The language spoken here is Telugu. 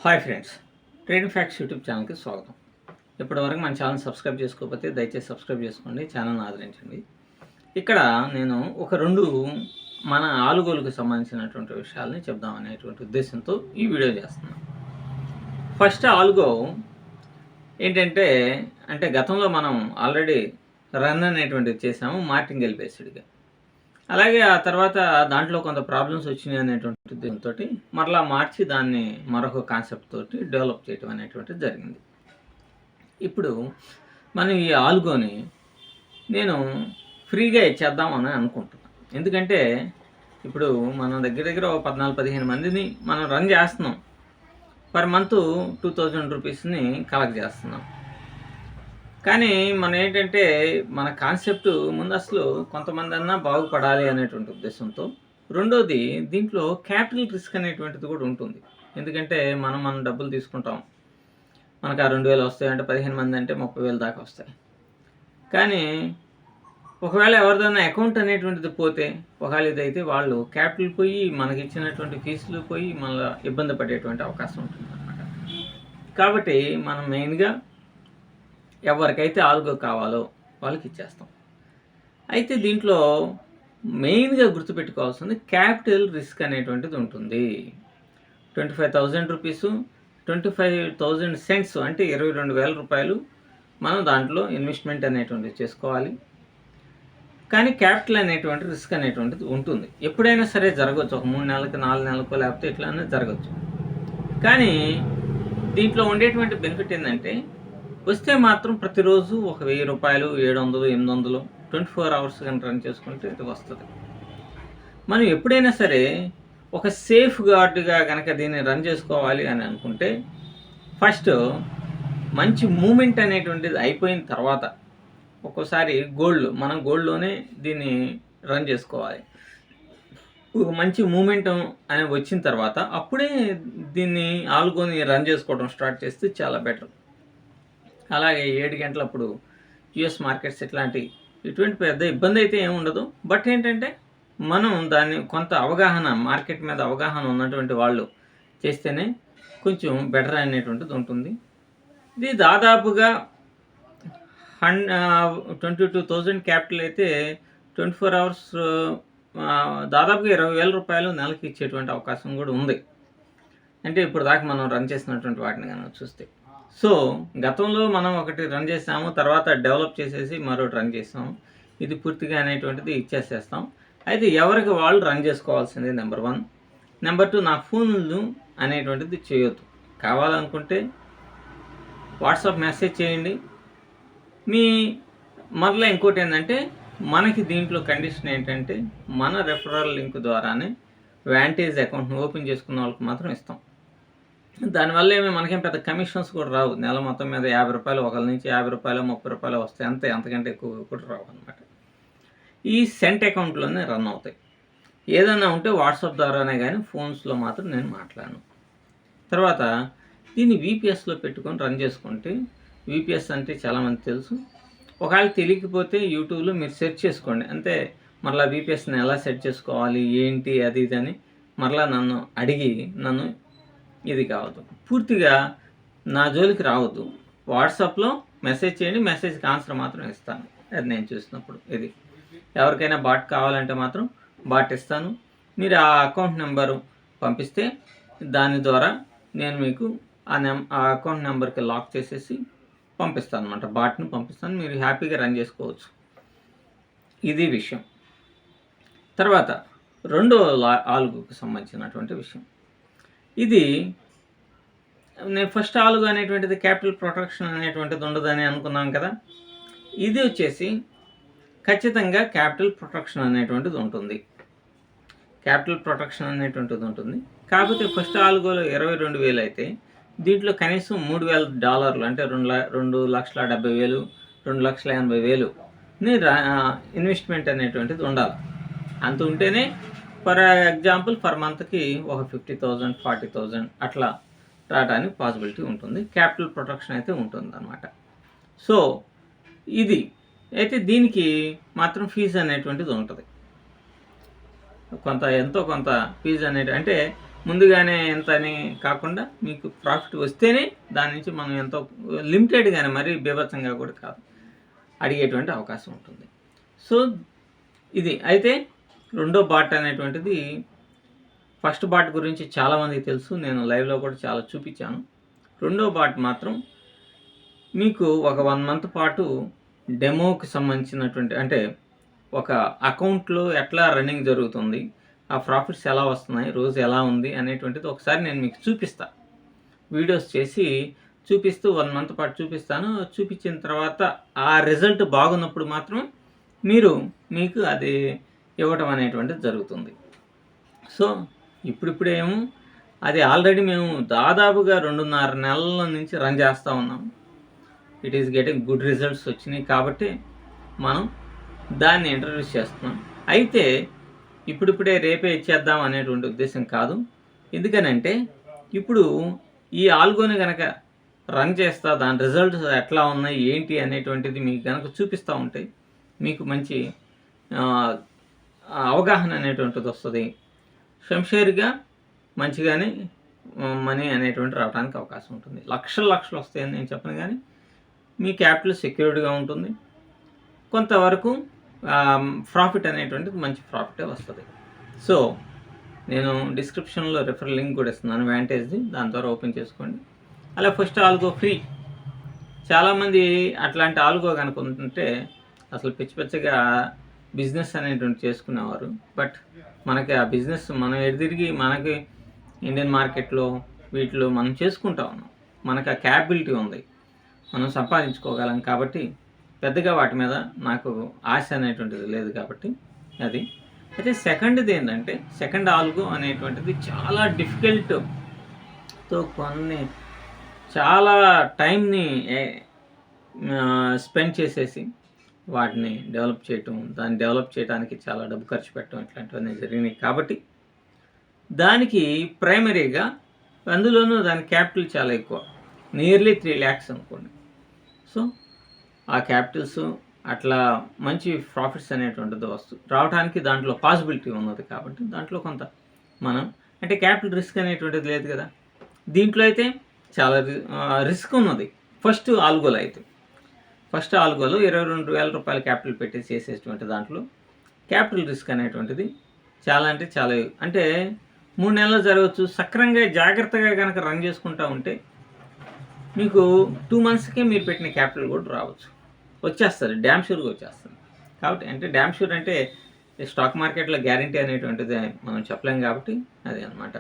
Hi friends, trading facts YouTube ఛానల్కి స్వాగతం. ఇప్పటివరకు మన ఛానల్ సబ్స్క్రైబ్ చేసుకోకపోతే దయచేసి సబ్స్క్రైబ్ చేసుకోండి, ఛానల్ని ఆదరించండి. ఇక్కడ నేను ఒక రెండు మన ఆలుగోలుకు సంబంధించినటువంటి విషయాలని చెప్దాం అనేటువంటి ఉద్దేశంతో ఈ వీడియో చేస్తున్నాను. ఫస్ట్ ఆలుగో ఏంటంటే గతంలో మనం ఆల్రెడీ రన్ అనేటువంటిది చేసాము మార్టింగెల్ బేస్డ్గా. అలాగే ఆ తర్వాత దాంట్లో కొంత ప్రాబ్లమ్స్ వచ్చినాయి అనేటువంటి దీంతో మరలా మార్చి దాన్ని మరొక కాన్సెప్ట్ తోటి డెవలప్ చేయడం అనేటువంటిది జరిగింది. ఇప్పుడు మనం ఈ ఆల్గోని నేను ఫ్రీగా ఇచ్చేద్దామని అనుకుంటున్నాను. ఎందుకంటే ఇప్పుడు మనం దగ్గర 14-15 మందిని మనం రన్ చేస్తున్నాం. పర్ మంత్ 2000 రూపీస్ని కలెక్ట్ చేస్తున్నాం. కానీ మనం ఏంటంటే మన కాన్సెప్ట్ ముందు అసలు కొంతమంది అన్నా బాగుపడాలి అనేటువంటి ఉద్దేశంతో, రెండోది దీంట్లో క్యాపిటల్ రిస్క్ అనేటువంటిది కూడా ఉంటుంది. ఎందుకంటే మనం డబ్బులు తీసుకుంటాం, మనకు ఆ 2000 వస్తాయి అంటే 15 మంది అంటే 30,000 దాకా వస్తాయి. కానీ ఒకవేళ ఎవరిదైనా అకౌంట్ అనేటువంటిది పోతే, ఒకవేళ ఇదైతే వాళ్ళు క్యాపిటల్ పోయి మనకి ఇచ్చినటువంటి ఫీజులు పోయి మళ్ళీ ఇబ్బంది పడేటువంటి అవకాశం ఉంటుంది అన్నమాట. కాబట్టి మనం మెయిన్గా ఎవరికైతే ఆల్గో కావాలో వాళ్ళకి ఇచ్చేస్తాం. అయితే దీంట్లో మెయిన్గా గుర్తుపెట్టుకోవాల్సింది క్యాపిటల్ రిస్క్ అనేటువంటిది ఉంటుంది. 25,000 రూపీసు, 25,000 సెంట్స్ అంటే 22,000 రూపాయలు మనం దాంట్లో ఇన్వెస్ట్మెంట్ అనేటువంటిది చేసుకోవాలి. కానీ క్యాపిటల్ అనేటువంటి రిస్క్ అనేటువంటిది ఉంటుంది. ఎప్పుడైనా సరే జరగవచ్చు, ఒక 3 నెలలకు 4 నెలలకు లేకపోతే ఇట్లానే జరగచ్చు. కానీ దీంట్లో ఉండేటువంటి బెనిఫిట్ ఏంటంటే వస్తే మాత్రం ప్రతిరోజు ఒక 1,000 రూపాయలు, 700, 800 24 అవర్స్ కానీ రన్ చేసుకుంటే ఇది వస్తుంది. మనం ఎప్పుడైనా సరే ఒక సేఫ్ గార్డ్గా కనుక దీన్ని రన్ చేసుకోవాలి అని అనుకుంటే ఫస్ట్ మంచి మూమెంట్ అనేటువంటిది అయిపోయిన తర్వాత ఒక్కోసారి మనం గోల్డ్లోనే దీన్ని రన్ చేసుకోవాలి. ఒక మంచి మూమెంట్ అని వచ్చిన తర్వాత అప్పుడే దీన్ని ఆల్గోని రన్ చేసుకోవడం స్టార్ట్ చేస్తే చాలా బెటర్. అలాగే 7 గంటలప్పుడు యుఎస్ మార్కెట్స్ ఇటువంటి పెద్ద ఇబ్బంది అయితే ఏమి ఉండదు. బట్ ఏంటంటే మనం దాన్ని కొంత అవగాహన, మార్కెట్ మీద అవగాహన ఉన్నటువంటి వాళ్ళు చేస్తేనే కొంచెం బెటర్ అనేటువంటిది ఉంటుంది. ఇది దాదాపుగా 22,000 క్యాపిటల్ అయితే 24 అవర్స్ దాదాపుగా 20,000 రూపాయలు నెలకి ఇచ్చేటువంటి అవకాశం కూడా ఉంది. అంటే ఇప్పుడు దాకా మనం రన్ చేసినటువంటి వాటిని కనుక చూస్తే. సో గతంలో మనం ఒకటి రన్ చేసాము, తర్వాత డెవలప్ చేసేసి మరొకటి రన్ చేసాము. ఇది పూర్తిగా అనేటువంటిది ఇచ్చేసేస్తాం. అయితే ఎవరికి వాళ్ళు రన్ చేసుకోవాల్సింది నెంబర్ 1. నెంబర్ 2, నా ఫోన్లు అనేటువంటిది చేయొద్దు. కావాలనుకుంటే వాట్సాప్ మెసేజ్ చేయండి. మరలా ఇంకోటి ఏంటంటే మనకి దీంట్లో కండిషన్ ఏంటంటే మన రెఫరల్ లింక్ ద్వారానే వ్యాంటేజ్ అకౌంట్ని ఓపెన్ చేసుకున్న వాళ్ళకి మాత్రం ఇస్తాం. దానివల్ల మనకేం పెద్ద కమిషన్స్ కూడా రావు. నెల మొత్తం మీద 50 రూపాయలు, ఒకరి నుంచి 50 రూపాయలు, 30 రూపాయలు వస్తాయి అంతే, అంతకంటే ఎక్కువ కూడా రావు అనమాట. ఈ సెంట్ అకౌంట్లోనే రన్ అవుతాయి. ఏదైనా ఉంటే వాట్సాప్ ద్వారానే కానీ ఫోన్స్లో మాత్రం నేను మాట్లాడను. తర్వాత దీన్ని వీపీఎస్లో పెట్టుకొని రన్ చేసుకుంటే, వీపీఎస్ అంటే చాలామంది తెలుసు. ఒకవేళ తెలియకపోతే యూట్యూబ్లో మీరు సెర్చ్ చేసుకోండి. అంతే, మరలా వీపీఎస్ని ఎలా సెట్ చేసుకోవాలి ఏంటి అది ఇది అని మరలా నన్ను అడిగి ఇది కావద్దు, పూర్తిగా నా జోలికి రావద్దు. వాట్సాప్లో మెసేజ్ చేయండి, మెసేజ్కి ఆన్సర్ మాత్రం ఇస్తాను. అది నేను చూసినప్పుడు ఇది ఎవరికైనా బాట్ కావాలంటే మాత్రం బాట్ ఇస్తాను. మీరు ఆ అకౌంట్ నెంబరు పంపిస్తే దాని ద్వారా నేను మీకు ఆ అకౌంట్ నెంబర్కి లాక్ చేసేసి పంపిస్తాను అనమాట. బాట్ని పంపిస్తాను, మీరు హ్యాపీగా రన్ చేసుకోవచ్చు. ఇది విషయం. తర్వాత రెండో ఆల్గోకి సంబంధించినటువంటి విషయం. ఇది నేను ఫస్ట్ ఆల్గో అనేటువంటిది క్యాపిటల్ ప్రొటెక్షన్ అనేటువంటిది ఉండదని అనుకున్నాం కదా. ఇది వచ్చేసి ఖచ్చితంగా క్యాపిటల్ ప్రొటెక్షన్ అనేటువంటిది ఉంటుంది. క్యాపిటల్ ప్రొటెక్షన్ అనేటువంటిది ఉంటుంది. కాకపోతే ఫస్ట్ ఆల్గోలో 22,000 అయితే దీంట్లో కనీసం $3,000 అంటే 2,70,000, 2,80,000 ఇన్వెస్ట్మెంట్ అనేటువంటిది ఉండాలి. అంత ఉంటేనే ఫర్ ఎగ్జాంపుల్ పర్ మంత్కి ఒక 50,000, 40,000 అట్లా రావడానికి పాసిబిలిటీ ఉంటుంది. క్యాపిటల్ ప్రొటెక్షన్ అయితే ఉంటుంది అన్నమాట. సో ఇది అయితే దీనికి మాత్రం ఫీజు అనేటువంటిది ఉంటుంది. ఎంతో కొంత ఫీజు అంటే ముందుగానే ఎంత అని కాకుండా మీకు ప్రాఫిట్ వస్తేనే దాని నుంచి మనం ఎంతో లిమిటెడ్గానే మరీ బీభత్సంగా కూడా కాదు అడిగేటువంటి అవకాశం ఉంటుంది. సో ఇది అయితే రెండో బాట్ అనేటువంటిది, ఫస్ట్ బాట్ గురించి చాలామందికి తెలుసు, నేను లైవ్లో కూడా చాలా చూపించాను. రెండో బాట్ మాత్రం మీకు ఒక 1 మంత్ పాటు డెమోకి సంబంధించినటువంటి, అంటే ఒక అకౌంట్లో ఎట్లా రన్నింగ్ జరుగుతుంది, ఆ ప్రాఫిట్స్ ఎలా వస్తున్నాయి, రోజు ఎలా ఉంది అనేటువంటిది ఒకసారి నేను మీకు చూపిస్తా, వీడియోస్ చేసి చూపిస్తూ 1 మంత్ పాటు చూపిస్తాను. చూపించిన తర్వాత ఆ రిజల్ట్ బాగున్నప్పుడు మాత్రం మీకు అది ఇవ్వటం అనేటువంటిది జరుగుతుంది. సో ఇప్పుడేమో అది ఆల్రెడీ మేము దాదాపుగా 2.5 నెలల నుంచి రన్ చేస్తూ ఉన్నాము. It is getting good results వచ్చినాయి కాబట్టి మనం దాన్ని ఇంట్రడ్యూస్ చేస్తున్నాం. అయితే ఇప్పుడే రేపే ఇచ్చేద్దాం అనేటువంటి ఉద్దేశం కాదు. ఎందుకనంటే ఇప్పుడు ఈ ఆల్గోని కనుక రన్ చేస్తా, దాని రిజల్ట్స్ ఎట్లా ఉన్నాయి ఏంటి అనేటువంటిది మీకు కనుక చూపిస్తూ ఉంటాయి, మీకు మంచి అవగాహన అనేటువంటిది వస్తుంది. షంషేర్గా మంచిగానే మనీ అనేటువంటి రావడానికి అవకాశం ఉంటుంది. లక్షలు వస్తాయని నేను చెప్పను, కానీ మీ క్యాపిటల్ సెక్యూర్డ్గా ఉంటుంది. కొంతవరకు ప్రాఫిట్ అనేటువంటిది మంచి ప్రాఫిటే వస్తుంది. సో నేను డిస్క్రిప్షన్లో రెఫరల్ లింక్ కూడా ఇస్తున్నాను, వ్యాంటేజ్ది, దాని ద్వారా ఓపెన్ చేసుకోండి. అలా ఫస్ట్ ఆల్గో ఫ్రీ. చాలామంది అట్లాంటి ఆల్గో కనుక ఉంటుంటే అసలు పిచ్చిగా బిజినెస్ అనేటువంటి చేసుకునేవారు. బట్ మనకి ఆ బిజినెస్ మనం ఎదురిగి మనకి ఇండియన్ మార్కెట్లో వీటిలో మనం చేసుకుంటా ఉన్నాం. మనకు ఆ క్యాపబిలిటీ ఉంది, మనం సంపాదించుకోగలం. కాబట్టి పెద్దగా వాటి మీద నాకు ఆశ అనేటువంటిది లేదు. కాబట్టి అది అయితే సెకండ్ది ఏంటంటే, సెకండ్ ఆల్గో అనేటువంటిది చాలా డిఫికల్ట్తో చాలా టైంని స్పెండ్ చేసేసి వాటిని డెవలప్ చేయటం, దాన్ని డెవలప్ చేయడానికి చాలా డబ్బు ఖర్చు పెట్టడం, ఇట్లాంటివన్నీ జరిగినాయి. కాబట్టి దానికి ప్రైమరీగా అందులోనూ దాని క్యాపిటల్ చాలా ఎక్కువ, నియర్లీ 3 lakhs అనుకోండి. సో ఆ క్యాపిటల్స్ అట్లా మంచి ప్రాఫిట్స్ అనేటువంటిది రావడానికి దాంట్లో పాసిబిలిటీ ఉన్నది. కాబట్టి దాంట్లో కొంత మనం అంటే క్యాపిటల్ రిస్క్ అనేటువంటిది లేదు కదా. దీంట్లో అయితే చాలా రిస్క్ ఉన్నది. ఫస్ట్ ఆల్గోలో 22,000 రూపాయల క్యాపిటల్ పెట్టి చేసేటువంటి దాంట్లో క్యాపిటల్ రిస్క్ అనేటువంటిది చాలా అంటే 3 నెలలు జరగవచ్చు. సక్రంగా జాగ్రత్తగా కనుక రన్ చేసుకుంటూ ఉంటే మీకు 2 monthsకే మీరు పెట్టిన క్యాపిటల్ కూడా రావచ్చు, వచ్చేస్తుంది, డ్యామ్ షూర్గా వచ్చేస్తుంది. కాబట్టి అంటే డ్యామ్ షూర్ అంటే స్టాక్ మార్కెట్లో గ్యారంటీ అనేటువంటిది మనం చెప్పలేం. కాబట్టి అది అన్నమాట.